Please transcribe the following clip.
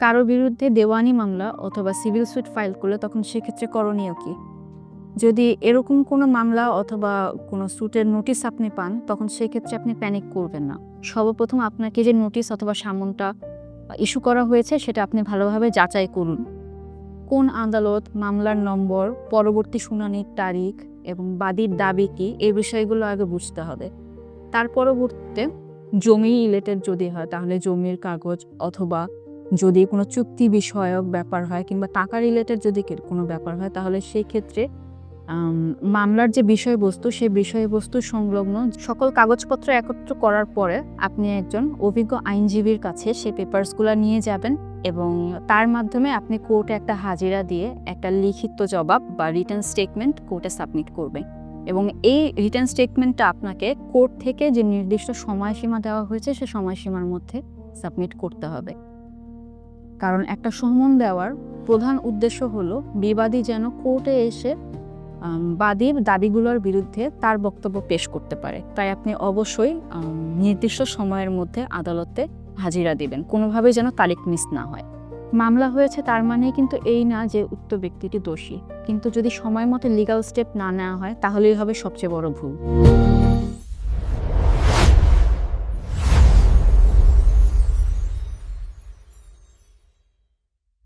কারো বিরুদ্ধে দেওয়ানি মামলা অথবা সিভিল স্যুট ফাইল করলে তখন সেক্ষেত্রে করণীয় কি? যদি এরকম কোনো মামলা অথবা কোনো স্যুটের নোটিশ আপনি পান, তখন সেক্ষেত্রে আপনি প্যানিক করবেন না। সর্বপ্রথম আপনাকে যে নোটিশ অথবা সামনটা ইস্যু করা হয়েছে সেটা আপনি ভালোভাবে যাচাই করুন। কোন আদালত, মামলার নম্বর, পরবর্তী শুনানির তারিখ এবং বাদীর দাবি কী, এই বিষয়গুলো আগে বুঝতে হবে। তার পরবর্তীতে জমি রিলেটেড যদি হয় তাহলে জমির কাগজ, অথবা যদি কোনো চুক্তি বিষয়ক ব্যাপার হয় কিংবা টাকা রিলেটেড যদি কোনো ব্যাপার হয় তাহলে সেই ক্ষেত্রে মামলার যে বিষয়বস্তু সেই বিষয়বস্তু সংলগ্ন সকল কাগজপত্র একত্র করার পরে আপনি একজন অভিজ্ঞ আইনজীবীর কাছে সেই পেপারসগুলো নিয়ে যাবেন এবং তার মাধ্যমে আপনি কোর্টে একটা হাজিরা দিয়ে একটা লিখিত জবাব বা রিটেন স্টেটমেন্ট কোর্টে সাবমিট করবেন এবং এই রিটেন স্টেটমেন্টটা আপনাকে কোর্ট থেকে যে নির্দিষ্ট সময়সীমা দেওয়া হয়েছে সে সময়সীমার মধ্যে সাবমিট করতে হবে। কারণ একটা সমন দেওয়ার প্রধান উদ্দেশ্য হলো বিবাদী যেন কোর্টে এসে বাদীর দাবিগুলোর বিরুদ্ধে তার বক্তব্য পেশ করতে পারে। তাই আপনি অবশ্যই নির্দিষ্ট সময়ের মধ্যে আদালতে হাজিরা দিবেন, কোনোভাবেই যেন তারিখ মিস না হয়। মামলা হয়েছে তার মানে কিন্তু এই না যে উক্ত ব্যক্তিটি দোষী, কিন্তু যদি সময় মতো লিগ্যাল স্টেপ না নেওয়া হয় তাহলেই হবে সবচেয়ে বড় ভুল।